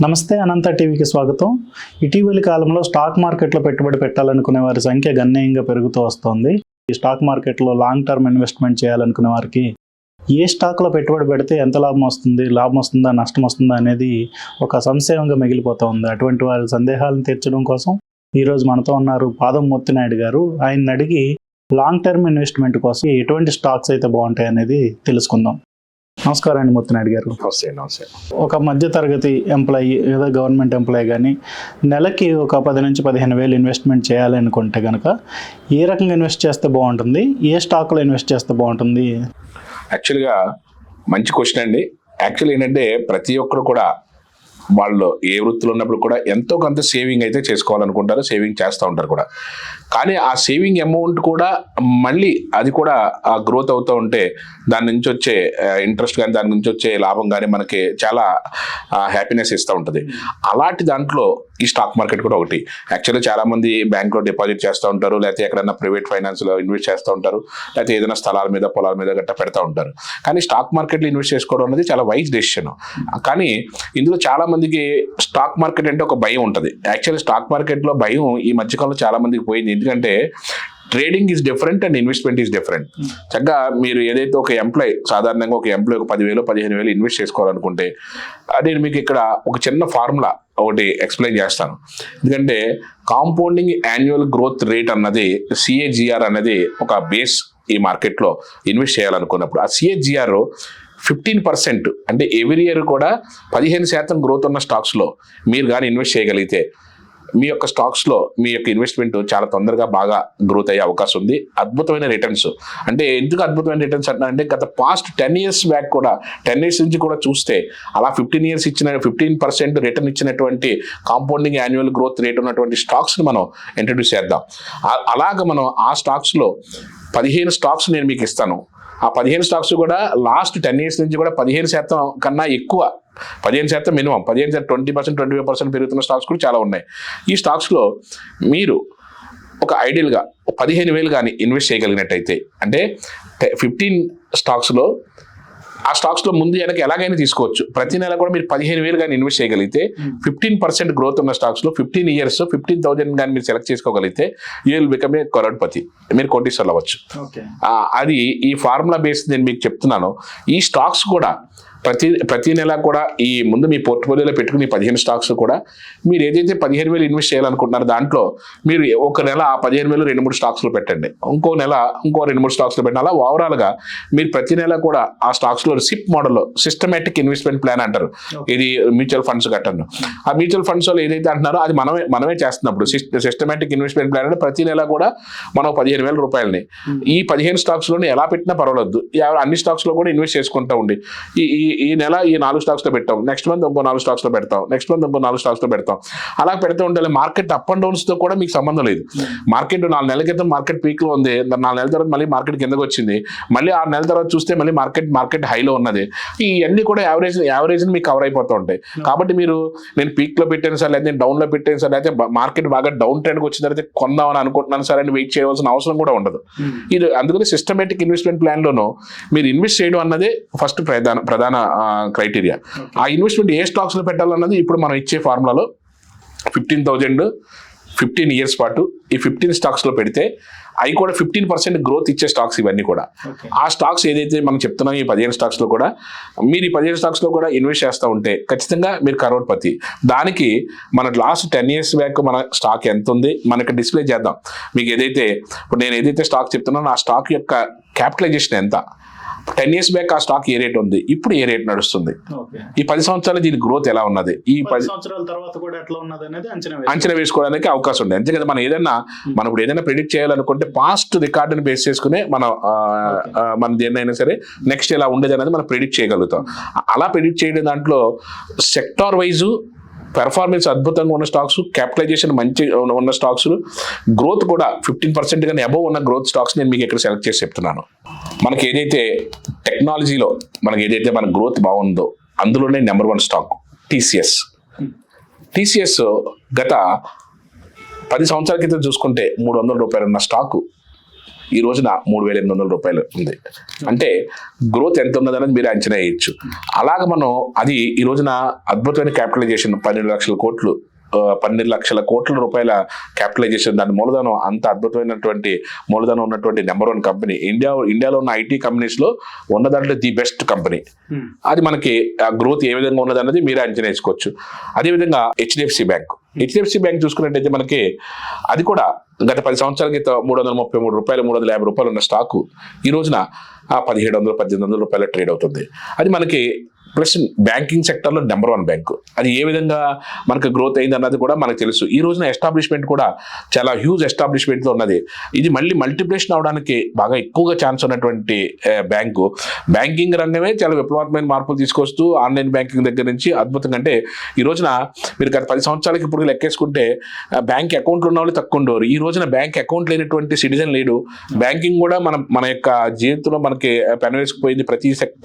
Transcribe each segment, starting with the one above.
నమస్తే, అనంత టీవీకి స్వాగతం. ఇటీవలి కాలంలో స్టాక్ మార్కెట్లో పెట్టుబడి పెట్టాలనుకునే వారి సంఖ్య గణనీయంగా పెరుగుతూ వస్తోంది. ఈ స్టాక్ మార్కెట్లో లాంగ్ టర్మ్ ఇన్వెస్ట్మెంట్ చేయాలనుకునే వారికి ఏ స్టాక్లో పెట్టుబడి పెడితే ఎంత లాభం వస్తుందా, నష్టం వస్తుందా అనేది ఒక సంశయంగా మిగిలిపోతూ ఉంది. అటువంటి వారి సందేహాలను తీర్చడం కోసం ఈరోజు మనతో ఉన్నారు పాదం ముత్తినాయుడు గారు. ఆయన్ని అడిగి లాంగ్ టర్మ్ ఇన్వెస్ట్మెంట్ కోసం ఎటువంటి స్టాక్స్ అయితే బాగుంటాయి అనేది తెలుసుకుందాం. నమస్కారం అండి ముత్తినాయుడు గారు. నమస్తే. ఒక మధ్యతరగతి ఎంప్లాయీ ఏదో గవర్నమెంట్ ఎంప్లాయీ కానీ నెలకి ఒక 10 నుంచి 15,000 ఇన్వెస్ట్మెంట్ చేయాలనుకుంటే కనుక ఏ రకంగా ఇన్వెస్ట్ చేస్తే బాగుంటుంది, ఏ స్టాక్లో ఇన్వెస్ట్ చేస్తే బాగుంటుంది? యాక్చువల్గా మంచి క్వశ్చన్ అండి. యాక్చువల్ ఏంటంటే ప్రతి ఒక్కరు కూడా వాళ్ళు ఏ వృత్తిలో ఉన్నప్పుడు కూడా ఎంతో కొంత సేవింగ్ అయితే చేసుకోవాలనుకుంటారు, సేవింగ్ చేస్తూ ఉంటారు కూడా. కానీ ఆ సేవింగ్ అమౌంట్ కూడా మళ్ళీ అది కూడా ఆ గ్రోత్ అవుతూ ఉంటే దాని నుంచి వచ్చే ఇంట్రెస్ట్ కానీ దాని నుంచి వచ్చే లాభం కానీ మనకి చాలా హ్యాపీనెస్ ఇస్తూ ఉంటుంది. అలాంటి దాంట్లో ఈ స్టాక్ మార్కెట్ కూడా ఒకటి. యాక్చువల్లీ చాలామంది బ్యాంక్లో డిపాజిట్ చేస్తూ ఉంటారు, లేకపోతే ఎక్కడైనా ప్రైవేట్ ఫైనాన్స్లో ఇన్వెస్ట్ చేస్తూ ఉంటారు, లేకపోతే ఏదైనా స్థలాల మీద పొలాల మీద గట్టా పెడతా ఉంటారు. కానీ స్టాక్ మార్కెట్లో ఇన్వెస్ట్ చేసుకోవడం అనేది చాలా వైజ్ డెసిషన్. కానీ ఇందులో చాలా మందికి స్టాక్ మార్కెట్ అంటే ఒక భయం ఉంటుంది. యాక్చువల్లీ స్టాక్ మార్కెట్లో భయం ఈ మధ్యకాలంలో చాలా మందికి పోయింది. ఎందుకంటే trading is different and investment is different. చక్కగా మీరు ఏదైతే ఒక ఎంప్లాయ్ సాధారణంగా ఒక 10,000 15,000 ఇన్వెస్ట్ చేసుకోవాలనుకుంటే నేను మీకు ఇక్కడ ఒక చిన్న ఫార్ములా ఒకటి ఎక్స్ప్లెయిన్ చేస్తాను. ఎందుకంటే కాంపౌండింగ్ యాన్యువల్ గ్రోత్ రేట్ అన్నది CAGR అనేది ఒక బేస్ ఈ మార్కెట్లో ఇన్వెస్ట్ చేయాలనుకున్నప్పుడు. ఆ CAGR 15% అంటే ఎవ్రీ ఇయర్ కూడా 15% గ్రోత్ ఉన్న స్టాక్స్లో మీరు కానీ ఇన్వెస్ట్ చేయగలిగితే మీ యొక్క స్టాక్స్లో మీ యొక్క ఇన్వెస్ట్మెంట్ చాలా తొందరగా బాగా గ్రోత్ అయ్యే అవకాశం ఉంది. అద్భుతమైన రిటర్న్స్. అంటే ఎందుకు అద్భుతమైన రిటర్న్స్ అంటే గత పాస్ట్ 10 years బ్యాక్ కూడా 10 years నుంచి కూడా చూస్తే అలా 15 years ఇచ్చిన 15% రిటర్న్ ఇచ్చినటువంటి కాంపౌండింగ్ యాన్యువల్ గ్రోత్ రేట్ ఉన్నటువంటి స్టాక్స్ని మనం ఇంట్రడ్యూస్ చేద్దాం. అలాగ మనం ఆ స్టాక్స్లో 15 స్టాక్స్ నేను మీకు ఇస్తాను. ఆ 15 స్టాక్స్ కూడా లాస్ట్ 10 years నుంచి కూడా 15% కన్నా ఎక్కువ, 15% మినిమం, 15%, 20%, 25% పెరుగుతున్న స్టాక్స్ కూడా చాలా ఉన్నాయి. ఈ స్టాక్స్లో మీరు ఒక ఐడియల్గా 15,000 కానీ ఇన్వెస్ట్ చేయగలిగినట్టయితే, అంటే 15 స్టాక్స్లో ఆ స్టాక్స్లో ముందు వెనక ఎలాగైనా తీసుకోవచ్చు. ప్రతి నెల కూడా మీరు 15,000 కానీ ఇన్వెస్ట్ చేయగలిగితే 15% గ్రోత్ ఉన్న స్టాక్స్లో 15 years 15,000 కానీ మీరు సెలెక్ట్ చేసుకోగలిగితే you will become a crorepati, మీరు కోటీశ్వర్లు అవ్వచ్చు. అది ఈ ఫార్ములా బేస్ నేను మీకు చెప్తున్నాను. ఈ స్టాక్స్ కూడా ప్రతి నెల కూడా ఈ ముందు మీ పోర్ట్ఫోలియోలో పెట్టుకుని 15 స్టాక్స్ కూడా మీరు ఏదైతే 15,000 ఇన్వెస్ట్ చేయాలనుకుంటున్నారో దాంట్లో మీరు ఒక నెల ఆ 15,000 2-3 స్టాక్స్లో పెట్టండి, ఇంకో నెల ఇంకో 2-3 స్టాక్స్లో పెట్టండి. అలా ఓవరాల్గా మీరు ప్రతి నెల కూడా ఆ స్టాక్స్లో సిప్ మోడల్లో సిస్టమేటిక్ ఇన్వెస్ట్మెంట్ ప్లాన్ అంటారు. ఇది మ్యూచువల్ ఫండ్స్ కట్టను. ఆ మ్యూచువల్ ఫండ్స్లో ఏదైతే అంటున్నారో అది మనమే చేస్తున్నప్పుడు సిస్టమేటిక్ ఇన్వెస్ట్మెంట్ ప్లాన్ అంటే ప్రతి నెల కూడా మనం 15,000 రూపాయలని ఈ 15 స్టాక్స్లోనే ఎలా పెట్టినా పర్వాలేదు, అన్ని స్టాక్స్లో కూడా ఇన్వెస్ట్ చేసుకుంటూ ఉండి ఈ నెల ఈ 4 స్టాక్స్లో పెట్టాం, నెక్స్ట్ మంత్ ఇంకో 4 స్టాక్స్లో పెడతాం, నెక్స్ట్ మంత్ ఇంకో 4 స్టాక్స్లో పెడతాం. అలా పెడుతూ ఉండాలి. మార్కెట్ అప్ అండ్ డౌన్స్తో కూడా మీకు సంబంధం లేదు. మార్కెట్ 4 నెలల క్రితం మార్కెట్ పీక్లో ఉంది, 4 నెలల తర్వాత మళ్ళీ మార్కెట్ కిందకు వచ్చింది, మళ్ళీ 6 నెలల తర్వాత చూస్తే మళ్ళీ మార్కెట్ హైలో ఉన్నది. ఇవన్నీ కూడా యావరేజ్ని మీకు కవర్ అయిపోతూ ఉంటాయి. కాబట్టి మీరు నేను పీక్లో పెట్టాను సార్, లేదా నేను డౌన్లో పెట్టాను సార్, అయితే మార్కెట్ బాగా డౌన్ ట్రెండ్కి వచ్చిన తర్వాత కొందామని అనుకుంటున్నాను సార్ అని వెయిట్ చేయవలసిన అవసరం కూడా ఉండదు. ఇది అందుకని సిస్టమేటిక్ ఇన్వెస్ట్మెంట్ ప్లాన్లోనూ మీరు ఇన్వెస్ట్ చేయడం అన్నదే ఫస్ట్ ప్రధాన క్రైటీరియా. ఆ ఇన్వెస్ట్మెంట్ ఏ స్టాక్స్లో పెట్టాలన్నది ఇప్పుడు మనం ఇచ్చే ఫార్ములాలో 15,000 15 years పాటు ఈ 15 స్టాక్స్లో పెడితే అవి కూడా 15% గ్రోత్ ఇచ్చే స్టాక్స్ ఇవన్నీ కూడా. ఆ స్టాక్స్ ఏదైతే మనం చెప్తున్నాం ఈ 15 స్టాక్స్లో కూడా మీరు ఈ 15 స్టాక్స్లో కూడా ఇన్వెస్ట్ చేస్తూ ఉంటే ఖచ్చితంగా మీరు కరోడ్పతి. దానికి మన లాస్ట్ 10 years బ్యాక్ మన స్టాక్ ఎంత ఉంది మనకి డిస్ప్లే చేద్దాం. మీకు ఇప్పుడు నేను ఏదైతే స్టాక్ చెప్తున్నానో ఆ స్టాక్ యొక్క క్యాపిటలైజేషన్ ఎంత, 10 years బ్యాక్ ఆ స్టాక్ ఏ రేట్ ఉంది, ఇప్పుడు ఏ రేట్ నడుస్తుంది, ఈ 10 సంవత్సరాలు దీని గ్రోత్ ఎలా ఉన్నది, ఈ 10 సంవత్సరాల తర్వాత కూడా ఎట్లా ఉన్నది అనేది అంచనా వేసుకోవడానికి అవకాశం ఉంది. అంతే కదా. మనం ఇప్పుడు ఏదైనా ప్రిడిక్ట్ చేయాలనుకుంటే పాస్ట్ రికార్డుని బేస్ చేసుకునే మనం దేన్నైనా సరే నెక్స్ట్ ఎలా ఉండేది అనేది మనం ప్రిడిక్ట్ చేయగలుగుతాం. అలా ప్రిడిక్ట్ చేయడం దాంట్లో సెక్టార్ వైజు పెర్ఫార్మెన్స్ అద్భుతంగా ఉన్న స్టాక్స్, క్యాపిటలైజేషన్ మంచి ఉన్న స్టాక్స్, గ్రోత్ కూడా 15% కానీ అబవ్ ఉన్న గ్రోత్ స్టాక్స్ నేను మీకు ఇక్కడ సెలెక్ట్ చేసి చెప్తున్నాను. మనకి ఏదైతే టెక్నాలజీలో మన గ్రోత్ బాగుందో అందులోనే నెంబర్ 1 స్టాక్ TCS. గత 10 సంవత్సరాల క్రితం చూసుకుంటే 300 రూపాయలు ఉన్న స్టాకు ఈ రోజున 3,800 రూపాయలు ఉంది. అంటే గ్రోత్ ఎంత ఉన్నది అనేది మీరు అంచనా వేయచ్చు. అలాగ మనం అది ఈ రోజున అద్భుతమైన క్యాపిటలైజేషన్ 12 లక్షల కోట్ల రూపాయల క్యాపిటలైజేషన్, దాని మూలధనం అంత అద్భుతమైనటువంటి మూలధనం ఉన్నటువంటి నెంబర్ 1 కంపెనీ ఇండియాలో ఉన్న ఐటీ కంపెనీస్ లో ఉన్న దాంట్లో ది బెస్ట్ కంపెనీ. అది మనకి గ్రోత్ ఏ విధంగా ఉన్నది అన్నది మీరు అంచనా వేసుకోవచ్చు. అదేవిధంగా హెచ్డిఎఫ్సి బ్యాంక్ చూసుకున్నట్టయితే మనకి అది కూడా గత 10 సంవత్సరాల క్రితం 333 రూపాయలు 350 రూపాయలు ఉన్న స్టాకు ఈ రోజున 1700-1800 రూపాయలు ట్రేడ్ అవుతుంది. అది మనకి ప్లస్ బ్యాంకింగ్ సెక్టర్లో నెంబర్ 1 బ్యాంకు. అది ఏ విధంగా మనకు గ్రోత్ అయింది అన్నది కూడా మనకు తెలుసు. ఈ రోజున ఎస్టాబ్లిష్మెంట్ కూడా చాలా హ్యూజ్ ఎస్టాబ్లిష్మెంట్లో ఉన్నది. ఇది మళ్ళీ మల్టిప్లికేషన్ అవడానికి బాగా ఎక్కువగా ఛాన్స్ ఉన్నటువంటి బ్యాంకు. బ్యాంకింగ్ రంగమే చాలా విప్లవాత్మకమైన మార్పులు తీసుకొస్తూ ఆన్లైన్ బ్యాంకింగ్ దగ్గర నుంచి అద్భుతంగా, అంటే ఈ రోజున మీరు గత 10 సంవత్సరాలకి ఇప్పుడు లెక్కేసుకుంటే బ్యాంక్ అకౌంట్లు ఉన్న వాళ్ళు తక్కువ ఉండేవారు. ఈ రోజున బ్యాంక్ అకౌంట్ లేనటువంటి సిటిజన్ లేడు. బ్యాంకింగ్ కూడా మన యొక్క జీవితంలో మనకి పెనవేసుకుపోయింది.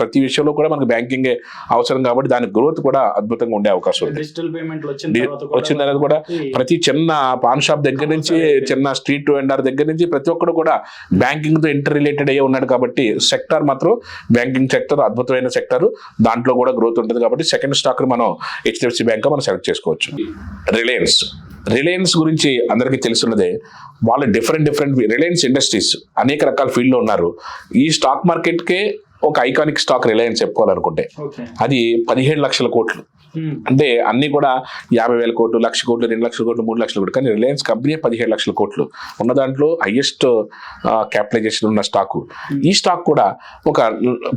ప్రతి విషయంలో కూడా మనకి బ్యాంకింగే అవసరం కాబట్టి దాని గ్రోత్ కూడా అద్భుతంగా ఉండే అవకాశం ఉంది. డిజిటల్ పేమెంట్ వచ్చిన తర్వాత కూడా ప్రతి చిన్న పాన్ షాప్ దగ్గర నుంచి చిన్న స్ట్రీట్ వెండర్ దగ్గర నుంచి ప్రతి ఒక్కరు కూడా బ్యాంకింగ్ తో ఇంటర్ రిలేటెడ్ అయ్యే ఉన్నాడు కాబట్టి సెక్టర్ మాత్రం బ్యాంకింగ్ సెక్టర్ అద్భుతమైన సెక్టర్, దాంట్లో కూడా గ్రోత్ ఉంటుంది కాబట్టి సెకండ్ స్టాక్ మనం హెచ్డిఎఫ్సి బ్యాంక్ మనం సెలెక్ట్ చేసుకోవచ్చు. రిలయన్స్ గురించి అందరికీ తెలుసున్నదే. వాళ్ళు డిఫరెంట్ రిలయన్స్ ఇండస్ట్రీస్ అనేక రకాల ఫీల్డ్లో ఉన్నారు. ఈ స్టాక్ మార్కెట్కే ఒక ఐకానిక్ స్టాక్ రిలయన్స్ చెప్పుకోవాలనుకుంటే అది 17 లక్షల కోట్లు. అంటే అన్ని కూడా 50,000 కోట్లు, 1,00,000 కోట్లు, 2 లక్షల కోట్లు, 3 లక్షల కోట్లు. కానీ రిలయన్స్ కంపెనీ 17 లక్షల కోట్లు ఉన్న దాంట్లో హైయెస్ట్ క్యాపిటలైజేషన్ ఉన్న స్టాకు. ఈ స్టాక్ కూడా ఒక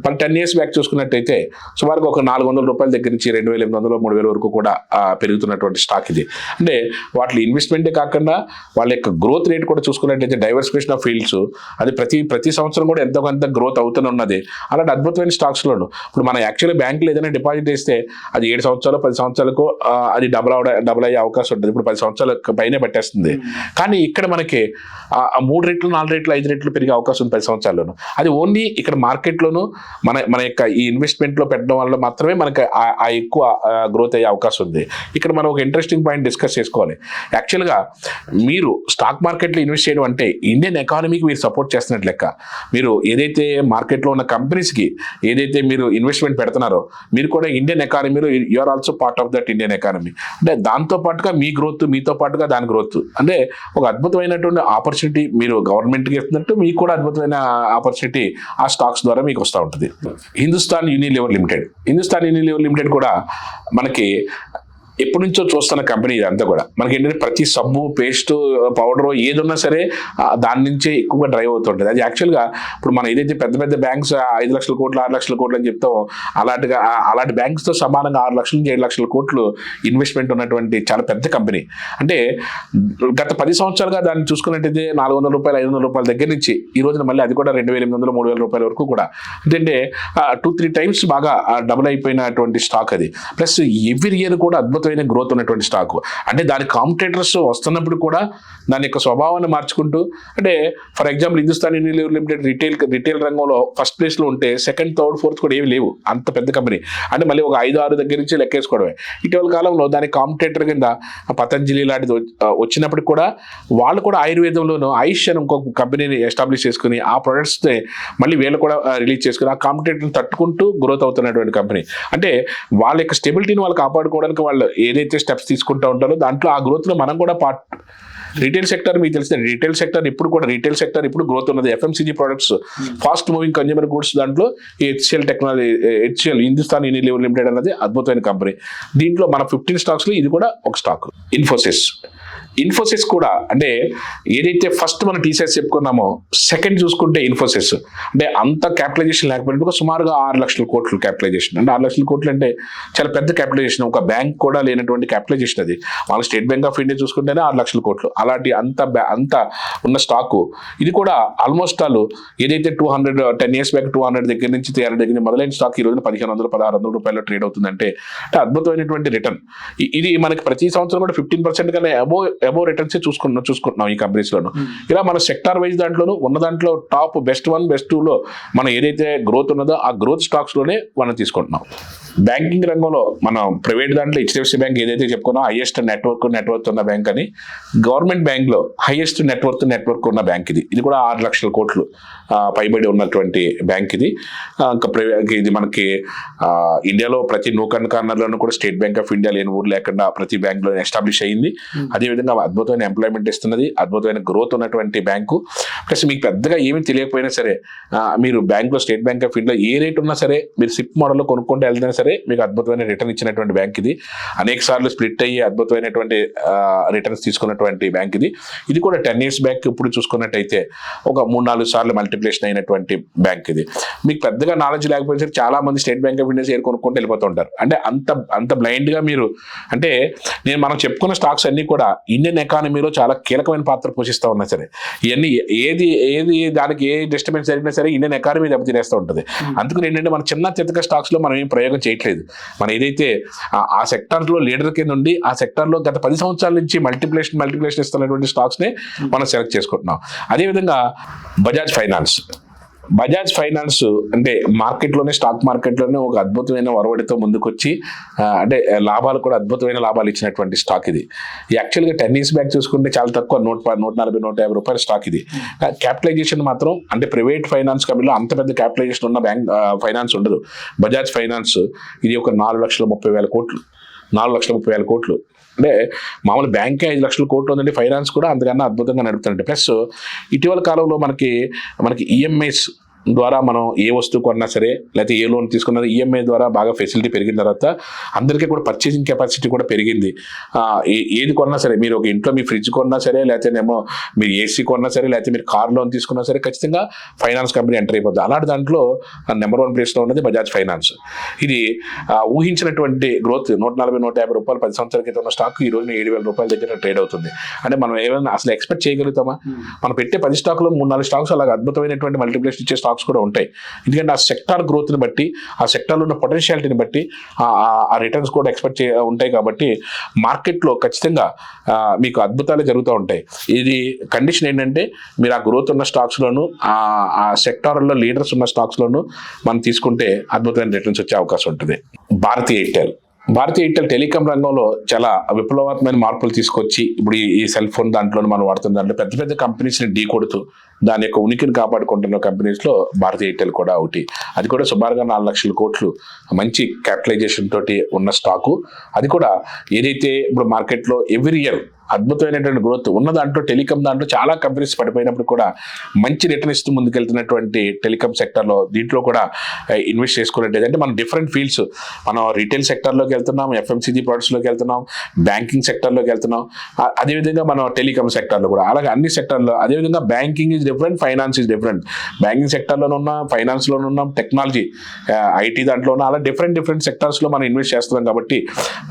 10 years బ్యాక్ చూసుకున్నట్టయితే సుమారుగా ఒక 400 రూపాయల దగ్గర నుంచి 2,800, 3,000 వరకు కూడా పెరుగుతున్నటువంటి స్టాక్ ఇది. అంటే వాటి ఇన్వెస్ట్మెంటే కాకుండా వాళ్ళ యొక్క గ్రోత్ రేట్ కూడా చూసుకున్నట్టయితే డైవర్సిఫికేషన్ ఆఫ్ ఫీల్డ్స్ అది ప్రతి సంవత్సరం కూడా ఎంతో కొంత గ్రోత్ అవుతూనే ఉన్నది. అలాంటి అద్భుతమైన స్టాక్స్లోను ఇప్పుడు మనం యాక్చువల్గా బ్యాంకులో ఏదైనా డిపాజిట్ చేస్తే అది 7 సంవత్సరాలు 10 సంవత్సరాలకు అది డబుల్ అయ్యే అవకాశం ఉంటుంది. ఇప్పుడు 10 సంవత్సరాల పైనే పెట్టేస్తుంది. కానీ ఇక్కడ మనకి 3 రెట్లు 4 రెట్లు 5 రెట్లు పెరిగే అవకాశం ఉంది 10 సంవత్సరాల్లోనూ. అది ఓన్లీ ఇక్కడ మార్కెట్లోను మన యొక్క ఈ ఇన్వెస్ట్మెంట్ లో పెట్టడం వల్ల మాత్రమే మనకి ఆ ఎక్కువ గ్రోత్ అయ్యే అవకాశం ఉంది. ఇక్కడ మనం ఒక ఇంట్రెస్టింగ్ పాయింట్ డిస్కస్ చేసుకోవాలి. యాక్చువల్గా మీరు స్టాక్ మార్కెట్లో ఇన్వెస్ట్ చేయడం అంటే ఇండియన్ ఎకానమీకి మీరు సపోర్ట్ చేస్తున్నట్లు లెక్క. మీరు ఏదైతే మార్కెట్లో ఉన్న కంపెనీస్కి ఏదైతే మీరు ఇన్వెస్ట్మెంట్ పెడుతున్నారో మీరు కూడా ఇండియన్ ఎకానమీలో you're also part of that Indian economy. అంటే దాంతో పాటుగా మీ గ్రోత్ మీతో పాటుగా దాని గ్రోత్ అంటే ఒక అద్భుతమైనటువంటి ఆపర్చునిటీ మీరు గవర్నమెంట్కి ఇస్తున్నట్టు మీకు కూడా అద్భుతమైన ఆపర్చునిటీ ఆ స్టాక్స్ ద్వారా మీకు వస్తూ ఉంటుంది. హిందుస్థాన్ యూనిలివర్ లిమిటెడ్ కూడా మనకి ఎప్పటి నుంచో చూస్తున్న కంపెనీ ఇదంతా కూడా. మనకి ఏంటంటే ప్రతి సబ్బు, పేస్ట్, పౌడర్ ఏది ఉన్నా సరే దాని నుంచే ఎక్కువగా డ్రైవ్ అవుతుంటుంది. అది యాక్చువల్గా ఇప్పుడు మనం ఏదైతే పెద్ద బ్యాంక్స్ 5 లక్షల కోట్లు 6 లక్షల కోట్లు అని చెప్తామో అలాంటి బ్యాంక్స్తో సమానంగా 6 లక్షల నుంచి 7 లక్షల కోట్లు ఇన్వెస్ట్మెంట్ ఉన్నటువంటి చాలా పెద్ద కంపెనీ. అంటే గత 10 సంవత్సరాలుగా దాన్ని చూసుకున్నట్టయితే 400 రూపాయలు 500 రూపాయల దగ్గర నుంచి ఈ రోజున మళ్ళీ అది కూడా 2,800 3,000 రూపాయల వరకు కూడా అంటే 2-3 times బాగా డబుల్ అయిపోయినటువంటి స్టాక్ అది. ప్లస్ ఎవ్రీ ఇయర్ కూడా అద్భుతమైన గ్రోత్ ఉన్నటువంటి స్టాక్. అంటే దాని కాంపిటేటర్స్ వస్తున్నప్పుడు కూడా దాని యొక్క స్వభావాన్ని మార్చుకుంటూ, అంటే for example Hindustan Unilever limited retail రంగంలో ఫస్ట్ ప్లేస్లో ఉంటే సెకండ్, థర్డ్, ఫోర్త్ కూడా ఏమి లేవు. అంత పెద్ద కంపెనీ. అంటే మళ్ళీ ఒక 5-6 దగ్గర నుంచి లెక్కేసుకోవడమే. ఇటీవల కాలంలో దాని కాంపిటేటర్ కింద పతంజలి లాంటిది వచ్చినప్పటికి కూడా వాళ్ళు కూడా ఆయుర్వేదంలోనూ ఆయుష్ అని ఇంకొక కంపెనీని ఎస్టాబ్లిష్ చేసుకుని ఆ ప్రొడక్ట్స్ మళ్ళీ వీళ్ళు కూడా రిలీజ్ చేసుకుని ఆ కాంపిటేటర్ని తట్టుకుంటూ గ్రోత్ అవుతున్నటువంటి కంపెనీ. అంటే వాళ్ళ యొక్క స్టెబిలిటీని వాళ్ళు కాపాడుకోవడానికి వాళ్ళు ఏదైతే స్టెప్స్ తీసుకుంటూ ఉంటారో దాంట్లో ఆ గ్రోత్లో మనం కూడా పార్ట్. రీటైల్ సెక్టర్ మీకు తెలిసిన రీటైల్ సెక్టర్ ఇప్పుడు గ్రోత్ ఉన్నది. FMCG products, fast moving consumer goods దాంట్లో హెచ్సిఎల్ హిందుస్థాన్ యూనిలివర్ లిమిటెడ్ అనేది అద్భుతమైన కంపెనీ. దీంట్లో మన 15 స్టాక్స్లో ఇది కూడా ఒక స్టాక్. ఇన్ఫోసిస్ కూడా అంటే ఏదైతే ఫస్ట్ మనం టీసీఎస్ చెప్పుకున్నామో సెకండ్ చూసుకుంటే ఇన్ఫోసిస్ అంటే అంత క్యాపిటలైజేషన్ లేకపోతే సుమారుగా 6 లక్షల కోట్లు క్యాపిటలైజేషన్. అంటే 6 లక్షల కోట్లు అంటే చాలా పెద్ద క్యాపిటలైజేషన్. ఒక బ్యాంక్ కూడా లేనటువంటి క్యాపిటలైజేషన్ అది. వాళ్ళ స్టేట్ బ్యాంక్ ఆఫ్ ఇండియా చూసుకుంటేనే 6 లక్షల కోట్లు. అలాంటి అంత ఉన్న స్టాకు ఇది కూడా ఆల్మోస్ట్ ఏదైతే 10 years బ్యాక్ 200 దగ్గర నుంచి 300 దగ్గర మొదలైన స్టాక్ ఈ రోజున 1,500-1,600 రూపాయలు ట్రేడ్ అవుతుందంటే అద్భుతమైనటువంటి రిటర్న్. ఇది మనకి ప్రతి సంవత్సరం కూడా 15% కన్నా అబోవ్ అబౌవ్ రిటర్న్స్ చూసుకుంటున్నాం ఈ కంపెనీస్లోను. ఇలా మన సెక్టార్ వైజ్ దాంట్లోనూ ఉన్న దాంట్లో టాప్ బెస్ట్ 1 బెస్ట్ 2లో మనం ఏదైతే గ్రోత్ ఉన్నదో ఆ గ్రోత్ స్టాక్స్లోనే మనం తీసుకుంటున్నాం. బ్యాంకింగ్ రంగంలో మనం ప్రైవేట్ దాంట్లో హెచ్డిఎఫ్సి బ్యాంక్ ఏదైతే చెప్పుకున్నా హైయెస్ట్ నెట్వర్క్ ఉన్న బ్యాంక్ అని, గవర్నమెంట్ బ్యాంక్లో హైయెస్ట్ నెట్వర్క్ ఉన్న బ్యాంక్ ఇది కూడా 6 లక్షల కోట్లు పైబడి ఉన్నటువంటి బ్యాంక్ ఇది. ఇంకా ఇది మనకి ఇండియాలో ప్రతి నూక్ అండ్ కార్నర్లోనూ కూడా స్టేట్ బ్యాంక్ ఆఫ్ ఇండియా లేని ఊరు లేకుండా ప్రతి బ్యాంక్లో ఎస్టాబ్లిష్ అయ్యింది. అదేవిధంగా అద్భుతమైన ఎంప్లాయ్మెంట్ ఇస్తున్నది, అద్భుతమైన గ్రోత్ ఉన్నటువంటి బ్యాంకు. ప్లస్ మీకు పెద్దగా ఏమీ తెలియకపోయినా సరే మీరు బ్యాంక్లో state Bank of India A rate ఉన్నా సరే మీరు సిప్ మోడల్లో కొనుక్కుంటే వెళ్తే సరే మీకు అద్భుతమైన రిటర్న్ ఇచ్చినటువంటి బ్యాంక్ ఇది. అనేక సార్లు స్ప్లిట్ అయ్యి అద్భుతమైనటువంటి రిటర్న్స్ తీసుకున్నటువంటి బ్యాంక్ ఇది. ఇది కూడా 10 years బ్యాక్ ఇప్పుడు చూసుకున్నట్టయితే ఒక 3-4 సార్లు మల్టిప్లికేషన్ అయినటువంటి బ్యాంక్ ఇది. మీకు పెద్దగా నాలెడ్జ్ లేకపోయినా సరే చాలా మంది State Bank of India share కొనుక్కుంటూ వెళ్ళిపోతూ ఉంటారు. అంటే అంత బ్లైండ్గా మీరు అంటే మనం చెప్పుకున్న స్టాక్స్ అన్ని కూడా ఇండియన్ ఎకానమీలో చాలా కీలకమైన పాత్ర పోషిస్తూ ఉన్నా సరే ఇవన్నీ ఏది దానికి ఏ డిస్టర్బెన్స్ జరిగినా సరే ఇండియన్ ఎకానమీ దెబ్బతినేస్తూ ఉంటుంది. అందుకని ఏంటంటే మన చిన్న చితక స్టాక్స్లో మనం ఏం ప్రయోగం చేయట్లేదు. మనం ఏదైతే ఆ సెక్టార్లో లీడర్ కింద ఉండి ఆ సెక్టార్లో గత 10 సంవత్సరాల నుంచి మల్టిప్లికేషన్ ఇస్తున్నటువంటి స్టాక్స్నే మనం సెలెక్ట్ చేసుకుంటున్నాం. అదేవిధంగా బజాజ్ ఫైనాన్స్ అంటే స్టాక్ మార్కెట్లోనే ఒక అద్భుతమైన ఒరవడితో ముందుకొచ్చి అంటే లాభాలు కూడా అద్భుతమైన లాభాలు ఇచ్చినటువంటి స్టాక్ ఇది. యాక్చువల్గా 10 years బ్యాక్ చూసుకుంటే చాలా తక్కువ 140-150 రూపాయల స్టాక్ ఇది. క్యాపిటలైజేషన్ మాత్రం అంటే ప్రైవేట్ ఫైనాన్స్ కంపెనీలో అంత పెద్ద క్యాపిటలైజేషన్ ఉన్న బ్యాంక్ ఫైనాన్స్ ఉండదు. బజాజ్ ఫైనాన్స్ ఇది ఒక 4,30,000 కోట్లు. 4,30,000 కోట్లు అంటే మామూలు బ్యాంకే 5 లక్షల కోట్లు ఉందండి. ఫైనాన్స్ కూడా అంతకన్నా అద్భుతంగా నడుపుతుందండి. ప్లస్ ఇటీవల కాలంలో మనకి ఈఎంఐస్ ద్వారా మనం ఏ వస్తువు కొన్నా సరే లేకపోతే ఏ లోన్ తీసుకున్నా ఈఎంఐ ద్వారా బాగా ఫెసిలిటీ పెరిగిన తర్వాత అందరికీ కూడా పర్చేసింగ్ కెపాసిటీ కూడా పెరిగింది. ఏది కొన్నా సరే మీరు ఒక ఇంట్లో మీ ఫ్రిడ్జ్ కొన్నా సరే లేకపోతేనేమో మీరు ఏసీ కొన్నా సరే లేకపోతే మీరు కార్ లోన్ తీసుకున్నా సరే ఖచ్చితంగా ఫైనాన్స్ కంపెనీ ఎంటర్ అయిపోతుంది. అలాంటి దాంట్లో నెంబర్ 1 ప్లేస్లో ఉన్నది బజాజ్ ఫైనాన్స్. ఇది ఊహించినటువంటి గ్రోత్ 140-150 రూపాయలు 10 సంవత్సరాల క్రితం ఉన్న స్టాక్ ఈ రోజున 7,000 రూపాయల దగ్గర ట్రేడ్ అవుతుంది. అంటే మనం ఏమైనా అసలు ఎక్స్పెక్ట్ చేయగలుగుతామా? మనం పెట్టే 10 స్టాక్లో 3-4 స్టాక్స్ అలాగే అద్భుతమైనటువంటి మల్టిప్లికేషన్ ఇచ్చే స్టాక్స్ కూడా ఉంటాయి. ఎందుకంటే ఆ సెక్టార్ గ్రోత్ని బట్టి ఆ సెక్టార్లో ఉన్న పొటెన్షియాలిటీని బట్టి ఆ రిటర్న్స్ కూడా ఎక్స్పెక్ట్ ఉంటాయి. కాబట్టి మార్కెట్లో ఖచ్చితంగా మీకు అద్భుతాలు జరుగుతూ ఉంటాయి. ఇది కండిషన్ ఏంటంటే మీరు ఆ గ్రోత్ ఉన్న స్టాక్స్లోను ఆ సెక్టార్లో లీడర్స్ ఉన్న స్టాక్స్లోను మనం తీసుకుంటే అద్భుతమైన రిటర్న్స్ వచ్చే అవకాశం ఉంటుంది. భారతీ ఎయిర్టెల్ టెలికాం రంగంలో చాలా విప్లవాత్మకమైన మార్పులు తీసుకొచ్చి ఇప్పుడు ఈ సెల్ ఫోన్ దాంట్లో మనం వాడుతున్న దాంట్లో పెద్ద కంపెనీస్ని ఢీ కొడుతూ దాని యొక్క ఉనికిని కాపాడుకుంటున్న కంపెనీస్లో భారతీ ఎయిర్టెల్ కూడా ఒకటి. అది కూడా సుమారుగా 4 లక్షల కోట్లు మంచి క్యాపిటలైజేషన్ తోటి ఉన్న స్టాకు. అది కూడా ఏదైతే ఇప్పుడు మార్కెట్లో ఎవ్రీ ఇయర్ అద్భుతమైనటువంటి గ్రోత్ ఉన్న దాంట్లో టెలికాం దాంట్లో చాలా కంపెనీస్ పడిపోయినప్పుడు కూడా మంచి రిటర్న్ ఇస్తూ ముందుకెళ్తున్నటువంటి టెలికాం సెక్టర్లో దీంట్లో కూడా ఇన్వెస్ట్ చేసుకున్నట్టయితే అంటే మనం డిఫరెంట్ ఫీల్డ్స్ మనం రీటైల్ సెక్టర్లోకి వెళ్తున్నాం, ఎఫ్ఎంసీజీ ప్రొడక్ట్స్లోకి వెళ్తున్నాం, బ్యాంకింగ్ సెక్టర్లోకి వెళ్తున్నాం. అదేవిధంగా మనం టెలికాం సెక్టర్లో కూడా అలాగే అన్ని సెక్టర్లో. అదేవిధంగా banking is different, finance is different. Banking సెక్టర్లోనే ఉన్నాం, ఫైనాన్స్లోనే ఉన్నాం, టెక్నాలజీ ఐటీ దాంట్లో ఉన్న అలా డిఫరెంట్ సెక్టర్స్లో మనం ఇన్వెస్ట్ చేస్తున్నాం. కాబట్టి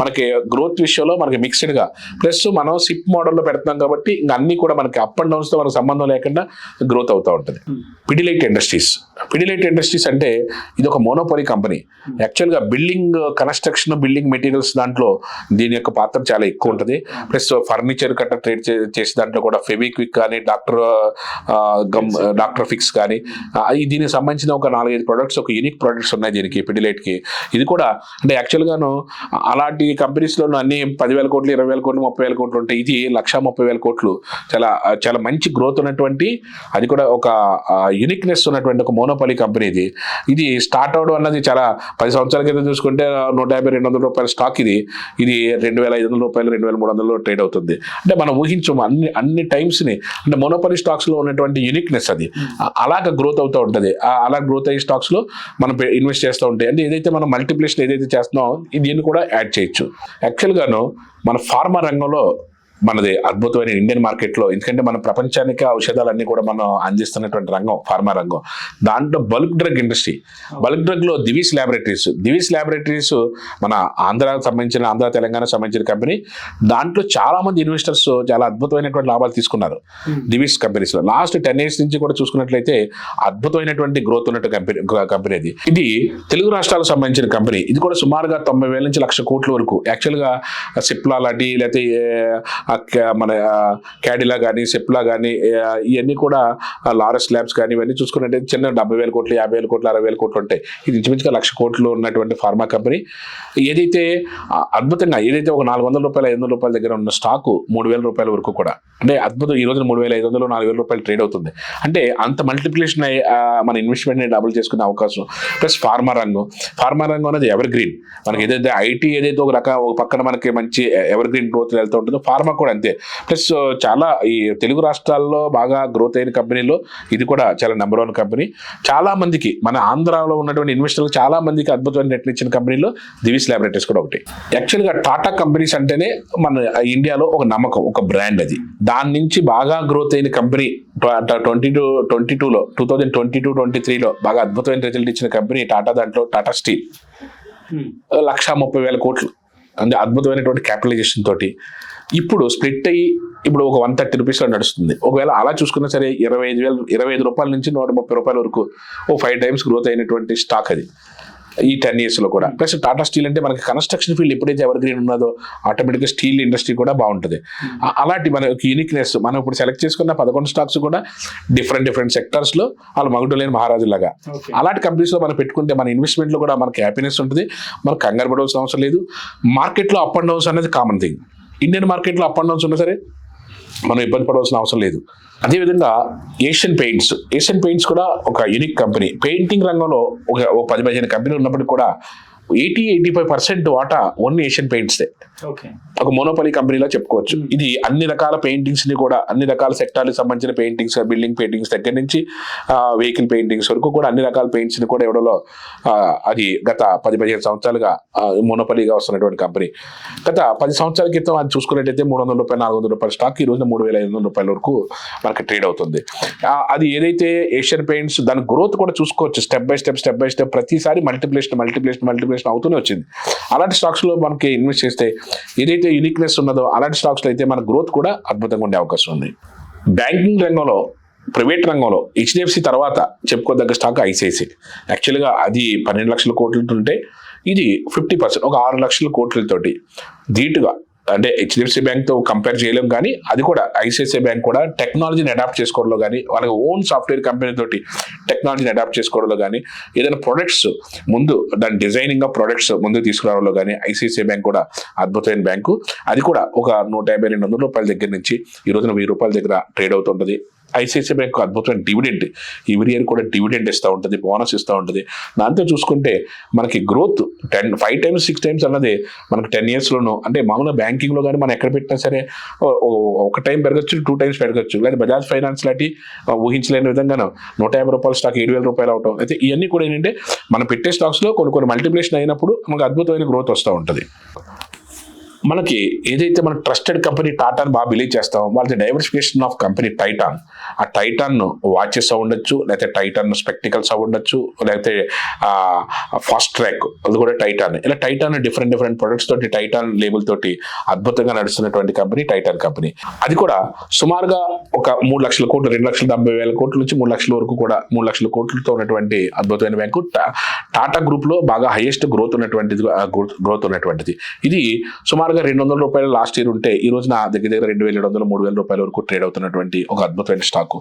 మనకి గ్రోత్ విషయంలో మనకి మిక్స్డ్గా ప్లస్ మనం సిప్ మోడల్లో పెడుతున్నాం కాబట్టి ఇంకా అన్ని కూడా మనకి అప్ అండ్ డౌన్స్తో మనకు సంబంధం లేకుండా గ్రోత్ అవుతూ ఉంటుంది. పిడిలైట్ ఇండస్ట్రీస్ అంటే ఇది ఒక మోనోపోలీ కంపెనీ. యాక్చువల్గా కన్స్ట్రక్షన్ బిల్డింగ్ మెటీరియల్స్ దాంట్లో దీని యొక్క పాత్ర చాలా ఎక్కువ ఉంటుంది. ప్లస్ ఫర్నిచర్ కట్ట ట్రేడ్ చేసే దాంట్లో కూడా ఫెవిక్విక్ కానీ డాక్టర్ ఫిక్స్ కానీ దీనికి సంబంధించిన ఒక 4-5 ప్రొడక్ట్స్ ఒక యూనిక్ ప్రొడక్ట్స్ ఉన్నాయి దీనికి పిడిలైట్కి. ఇది కూడా అంటే యాక్చువల్గాను అలాంటి కంపెనీస్లోనూ అన్ని 10,000 కోట్లు, 20,000 కోట్లు, 30,000 కోట్లు ఉంటాయి. ఇది 1,30,000 కోట్లు చాలా మంచి గ్రోత్ ఉన్నటువంటి అది కూడా ఒక యూనిక్నెస్ ఉన్నటువంటి ఒక మోనోపాలీ కంపెనీ ఇది స్టార్ట్ అవడం అన్నది చాలా 10 సంవత్సరాల క్రితం చూసుకుంటే 150-200 రూపాయల స్టాక్ ఇది 2,500 రూపాయలు 2,300 ట్రేడ్ అవుతుంది. అంటే మనం ఊహించము అన్ని టైమ్స్ని అంటే మోనోపాలీ స్టాక్స్లో ఉన్నటువంటి యూనిక్నెస్ అది అలాగ గ్రోత్ అవుతూ ఉంటుంది. అలా గ్రోత్ అయ్యే స్టాక్స్లో మనం ఇన్వెస్ట్ చేస్తూ ఉంటాయి. అంటే ఏదైతే మనం మల్టిప్లికేషన్ ఏదైతే చేస్తున్నామో దీన్ని కూడా యాడ్ చేయొచ్చు. యాక్చువల్గాను మన ఫార్మా రంగంలో మనది అద్భుతమైన ఇండియన్ మార్కెట్లో ఎందుకంటే మన ప్రపంచానికి ఔషధాలన్నీ కూడా మనం అందిస్తున్నటువంటి రంగం ఫార్మా రంగం. దాంట్లో బల్క్ డ్రగ్ ఇండస్ట్రీ, బల్క్ డ్రగ్లో దివీస్ ల్యాబొరేటరీస్ మన ఆంధ్ర తెలంగాణ సంబంధించిన కంపెనీ. దాంట్లో చాలా మంది ఇన్వెస్టర్స్ చాలా అద్భుతమైనటువంటి లాభాలు తీసుకున్నారు దివీస్ కంపెనీస్లో. లాస్ట్ 10 years నుంచి కూడా చూసుకున్నట్లయితే అద్భుతమైనటువంటి గ్రోత్ ఉన్నట్టు కంపెనీ ఇది తెలుగు రాష్ట్రాలకు సంబంధించిన కంపెనీ. ఇది కూడా సుమారుగా 90,000 నుంచి 1,00,000 కోట్ల వరకు యాక్చువల్గా సిప్లా లాంటి లేకపోతే మన క్యాడిలా కానీ సెప్లా కానీ ఇవన్నీ కూడా లారస్ ల్యాబ్స్ కానీ ఇవన్నీ చూసుకున్నట్టే చిన్న 70,000 కోట్లు 50,000 కోట్లు 60,000 కోట్లు ఉంటాయి. ఇది ఇంచుమించుగా 1,00,000 కోట్లు ఉన్నటువంటి ఫార్మా కంపెనీ. ఏదైతే అద్భుతంగా ఏదైతే ఒక $400 $500 దగ్గర ఉన్న స్టాకు $3,000 వరకు కూడా, అంటే అద్భుతం. ఈ రోజున 3,500 $4,000 ట్రేడ్ అవుతుంది. అంటే అంత మల్టిప్లికేషన్ మన ఇన్వెస్ట్మెంట్ని డబుల్ చేసుకునే అవకాశం. ప్లస్ ఫార్మా రంగం అనేది ఎవర్ గ్రీన్. మనకి ఏదైతే ఐటీ ఏదైతే ఒక పక్కన మనకి మంచి ఎవర్ గ్రీన్ గ్రోత్ వెళ్తూ ఉంటుందో, ఫార్మా కూడా అంతే. ప్లస్ చాలా ఈ తెలుగు రాష్ట్రాల్లో బాగా గ్రోత్ అయిన కంపెనీలో ఇది కూడా చాలా నెంబర్ 1 కంపెనీ. చాలా మందికి మన ఆంధ్రాలో ఉన్నటువంటి ఇన్వెస్టర్లు చాలా మందికి అద్భుతమైన రిటర్న్ ఇచ్చిన కంపెనీలో దివిస్ ల్యాబొరేటరీస్ కూడా ఒకటి. యాక్చువల్గా టాటా కంపెనీస్ అంటేనే మన ఇండియాలో ఒక నమ్మకం, ఒక బ్రాండ్. అది దాని నుంచి బాగా గ్రోత్ అయిన కంపెనీ 2022-23లో బాగా అద్భుతమైన రిజల్ట్ ఇచ్చిన కంపెనీ టాటా. దాంట్లో టాటా స్టీల్ 1,30,000 కోట్లు అంటే అద్భుతమైనటువంటి క్యాపిటలైజేషన్ తోటి ఇప్పుడు స్ప్లిట్ అయ్యి ఇప్పుడు ఒక ₹130 నడుస్తుంది. ఒకవేళ అలా చూసుకున్నా సరే ₹25 నుంచి ₹130 వరకు ఓ 5 times గ్రోత్ అయినటువంటి స్టాక్ అది ఈ 10 yearsలో కూడా. ప్లస్ టాటా స్టీల్ అంటే మనకి కన్స్ట్రక్షన్ ఫీల్డ్ ఎప్పుడైతే ఎవర్ గ్రీన్ ఉన్నదో ఆటోమేటిక్గా స్టీల్ ఇండస్ట్రీ కూడా బాగుంటుంది. అలాంటి మనకి యూనిక్నెస్ మనం ఇప్పుడు సెలెక్ట్ చేసుకున్న 11 స్టాక్స్ కూడా డిఫరెంట్ సెక్టర్స్లో వాళ్ళు మగుడు లేని మహారాజులాగా అలాంటి కంపెనీస్లో మనం పెట్టుకుంటే మన ఇన్వెస్ట్మెంట్లో కూడా మనకి హ్యాపీనెస్ ఉంటుంది. మనకు కంగారు పడవలసిన అవసరం లేదు. మార్కెట్లో అప్ అండ్ డౌన్స్ అనేది కామన్ థింగ్. ఇండియన్ మార్కెట్లో అప్ అండ్ డౌన్స్ ఉన్నా సరే మనం ఇబ్బంది పడవలసిన అవసరం లేదు. అదేవిధంగా ఏషియన్ పెయింట్స్ కూడా ఒక యూనిక్ కంపెనీ. పెయింటింగ్ రంగంలో ఒక 10-15 కంపెనీలు ఉన్నప్పటికీ కూడా 80-85% వాటా ఓన్లీ ఏషియన్ పెయింట్స్దే. ఒక మోనోపలీ కంపెనీలో చెప్పుకోవచ్చు. ఇది అన్ని రకాల పెయింటింగ్స్ ని కూడా అన్ని రకాల సెక్టార్లకు సంబంధించిన పెయింటింగ్స్, బిల్డింగ్ పెయింటింగ్స్ దగ్గర నుంచి వెహికల్ పెయింటింగ్స్ వరకు కూడా అన్ని రకాల పెయింట్స్ ని కూడా ఇవ్వడంలో అది గత 10-15 సంవత్సరాలుగా మోనోపలీగా వస్తున్నటువంటి కంపెనీ. గత 10 సంవత్సరాల క్రితం అది చూసుకున్నట్టయితే $300 $400 స్టాక్ ఈ రోజున $3,500 వరకు మనకి ట్రేడ్ అవుతుంది. అది ఏదైతే ఏషియన్ పెయింట్స్ దాని గ్రోత్ కూడా చూసుకోవచ్చు. స్టెప్ బై స్టెప్ ప్రతిసారి మల్టిప్లికేషన్ అవుతూనే వచ్చింది. అలాంటి స్టాక్స్ లో మనకి ఇన్వెస్ట్ చేస్తే ఏదైతే యూనిక్నెస్ ఉన్నదో అలాంటి స్టాక్స్ లో అయితే మన గ్రోత్ కూడా అద్భుతంగా ఉండే అవకాశం ఉంది. బ్యాంకింగ్ రంగంలో, ప్రైవేట్ రంగంలో HDFC తర్వాత చెప్పుకోదగ్గ స్టాక్ ICICI. యాక్చువల్గా అది 12 లక్షల కోట్లతో ఉంటే ఇది 50% ఒక 6 లక్షల కోట్లతోటి ధీటుగా, అంటే HDFC బ్యాంక్తో కంపేర్ చేయలేం, కానీ అది కూడా ICICI బ్యాంక్ కూడా టెక్నాలజీని అడాప్ట్ చేసుకోవడంలో కానీ, వాళ్ళకి ఓన్ సాఫ్ట్వేర్ కంపెనీ తోటి టెక్నాలజీని అడాప్ట్ చేసుకోవడంలో కానీ, ఏదైనా ప్రొడక్ట్స్ ముందు దాని డిజైనింగ్ ఆఫ్ ప్రొడక్ట్స్ ముందు తీసుకురావడంలో కానీ ICICI బ్యాంక్ కూడా అద్భుతమైన బ్యాంకు. అది కూడా ఒక ₹150-200 దగ్గర నుంచి ఈ రోజున ₹1000 దగ్గర ట్రేడ్ అవుతుంటుంది. ICICI బ్యాంక్ అద్భుతమైన డివిడెండ్ ఎవ్రీ ఇయర్ కూడా డివిడెండ్ ఇస్తూ ఉంటుంది, బోనస్ ఇస్తూ ఉంటుంది. దాంతో చూసుకుంటే మనకి గ్రోత్ 5 times 6 times అన్నది మనకి 10 yearsలోనూ, అంటే మామూలుగా బ్యాంకింగ్లో కానీ మనం ఎక్కడ పెట్టినా సరే ఒక టైం పెరగచ్చు, 2 times పెరగచ్చు. లేదా బజాజ్ ఫైనాన్స్ లాంటి ఊహించలేని విధంగా ₹150 స్టాక్ ₹7,000 అవటం. అయితే ఇవన్నీ కూడా ఏంటంటే మనం పెట్టే స్టాక్స్లో కొన్ని మల్టిప్లికేషన్ అయినప్పుడు మనకు అద్భుతమైన గ్రోత్ వస్తూ ఉంటుంది. మనకి ఏదైతే మన ట్రస్టెడ్ కంపెనీ టాటాని బాగా బిలీవ్ చేస్తాం, వాళ్ళకి డైవర్సిఫికేషన్ ఆఫ్ కంపెనీ టైటాన్. ఆ టైటాన్ వాచెస్ అవ్వండొచ్చు, లేకపోతే టైటాన్ స్పెక్టికల్స్ అవ్వండొచ్చు, లేకపోతే ఫాస్ట్ ట్రాక్ అది కూడా టైటాన్. ఇలా టైటాన్ డిఫరెంట్ ప్రొడక్ట్స్ తోటి టైటాన్ లేబుల్ తోటి అద్భుతంగా నడుస్తున్నటువంటి కంపెనీ టైటాన్ కంపెనీ. అది కూడా సుమారుగా ఒక 3 లక్షల కోట్లు, 2,70,000 కోట్ల నుంచి 3 లక్షల వరకు కూడా 3 లక్షల కోట్లతో ఉన్నటువంటి అద్భుతమైన బ్యాంకు. టాటా గ్రూప్ లో బాగా హైయెస్ట్ గ్రోత్ ఉన్నటువంటిది. ఇది సుమారు $200 లాస్ట్ ఇయర్ ఉంటే ఈ రోజున దగ్గర $2,700 $3,000 వరకు ట్రేడ్ అవుతున్నటువంటి ఒక అద్భుతమైన స్టాక్.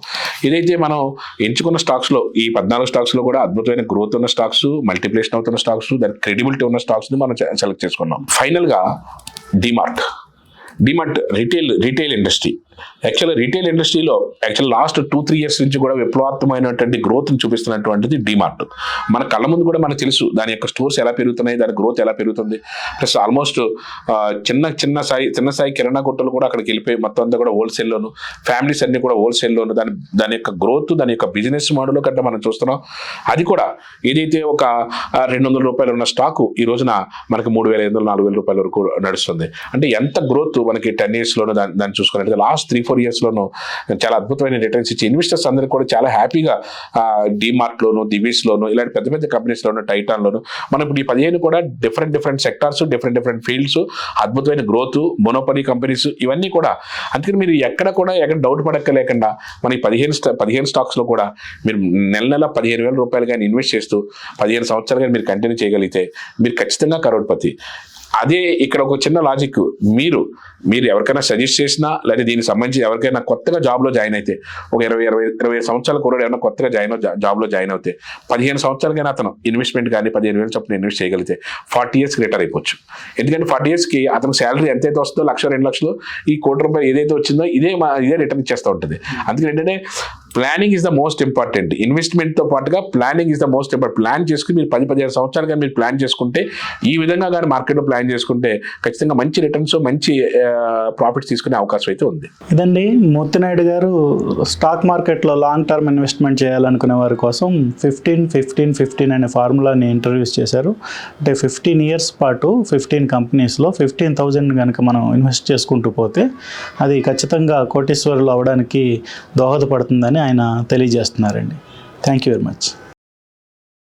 ఏదైతే మనం ఎంచుకున్న స్టాక్స్ లో ఈ 14 స్టాక్స్ లో కూడా అద్భుతమైన గ్రోత్ ఉన్న స్టాక్స్, మల్టిప్లికేషన్ అవుతున్న స్టాక్స్, దానికి క్రెడిబిలిటీ ఉన్న స్టాక్స్ ని మనం సెలెక్ట్ చేసుకున్నాం. ఫైనల్ గా డిమార్ట్ రీటైల్ ఇండస్ట్రీ. యాక్చువల్గా రీటైల్ ఇండస్ట్రీలో లాస్ట్ 2-3 years నుంచి కూడా విప్లవాత్మకమైనటువంటి గ్రోత్ చూపిస్తున్నటువంటిది డిమార్ట్. మన కళ్ళ ముందు కూడా మనకు తెలుసు దాని యొక్క స్టోర్స్ ఎలా పెరుగుతున్నాయి, దాని గ్రోత్ ఎలా పెరుగుతుంది. ప్లస్ ఆల్మోస్ట్ చిన్న స్థాయి కిరాణా కొట్టులు కూడా అక్కడికి వెళ్ళిపోయి మొత్తం అంతా కూడా హోల్సేల్లోను, ఫ్యామిలీస్ అన్ని కూడా హోల్సేల్లోను దాని యొక్క గ్రోత్, దాని యొక్క బిజినెస్ మోడల్ కంటే మనం చూస్తున్నాం. అది కూడా ఏదైతే ఒక $200 ఉన్న స్టాకు ఈ రోజున మనకి $3,500 $4,000 వరకు నడుస్తుంది. అంటే ఎంత గ్రోత్ మనకి 10 yearsలోనూ దాన్ని చూసుకున్నట్టు లాస్ట్ 3-4 yearsలోనూ చాలా అద్భుతమైన రిటర్న్స్ ఇచ్చి ఇన్వెస్టర్స్ అందరికీ కూడా చాలా హ్యాపీగా డిమార్ట్లోను, దివీస్లోను, ఇలాంటి పెద్ద కంపెనీస్లోను, టైటాన్లోను మనం ఇప్పుడు ఈ 15 కూడా డిఫరెంట్ సెక్టార్స్, డిఫరెంట్ ఫీల్డ్స్, అద్భుతమైన గ్రోత్, మోనోపలీ కంపెనీస్ ఇవన్నీ కూడా. అందుకని మీరు ఎక్కడ డౌట్ పడక్కలేకుండా మన ఈ 15 స్టాక్స్లో కూడా మీరు నెల $15,000 కానీ ఇన్వెస్ట్ చేస్తూ 15 సంవత్సరాలు కానీ మీరు కంటిన్యూ చేయగలిగితే మీరు ఖచ్చితంగా కరోడ్పతి. అదే ఇక్కడ ఒక చిన్న లాజిక్, మీరు ఎవరికైనా సజెస్ట్ చేసినా లేదా దీనికి సంబంధించి ఎవరికైనా కొత్తగా జాబ్లో జాయిన్ అయితే, ఒక 20 సంవత్సరాల కుర్రాడు ఏమైనా కొత్తగా జాబ్లో జాయిన్ అవుతే 15 సంవత్సరాలకైనా అతను ఇన్వెస్ట్మెంట్ కానీ 15,000 చొప్పున ఇన్వెస్ట్ చేయగలిగితే 40 years రిటైర్ అయిపోవచ్చు. ఎందుకంటే 40 yearsకి అతనికి శాలరీ ఎంతైతే వస్తుందో, 1,00,000 2 లక్షలు, ఈ ₹1,00,000 ఏదైతే వచ్చిందో ఇదే రిటర్న్ ఇచ్చేస్తూ ఉంటుంది. అందుకని ఏంటంటే planning is the most important. ఇన్వెస్ట్మెంట్తో పాటుగా planning is the most important. Plan చేసుకుని మీరు 10-15 సంవత్సరాలు కానీ మీరు ప్లాన్ చేసుకుంటే, ఈ విధంగా కానీ మార్కెట్లో ప్లాన్ చేసుకుంటే ఖచ్చితంగా మంచి రిటర్న్స్, మంచి ప్రాఫిట్స్ తీసుకునే అవకాశం అయితే ఉంది. ఇదండి మూర్తినాయుడు గారు స్టాక్ మార్కెట్లో లాంగ్ టర్మ్ ఇన్వెస్ట్మెంట్ చేయాలనుకునే వారి కోసం 15-15-15 అనే ఫార్ములాని ఇంట్రడ్యూస్ చేశారు. అంటే 15 years పాటు 15 కంపెనీస్లో 15,000 కనుక మనం ఇన్వెస్ట్ చేసుకుంటూ పోతే అది ఖచ్చితంగా కోటీశ్వరులు అవ్వడానికి దోహదపడుతుందని ఆయన తెలియజేస్తున్నారండి. Thank you very much.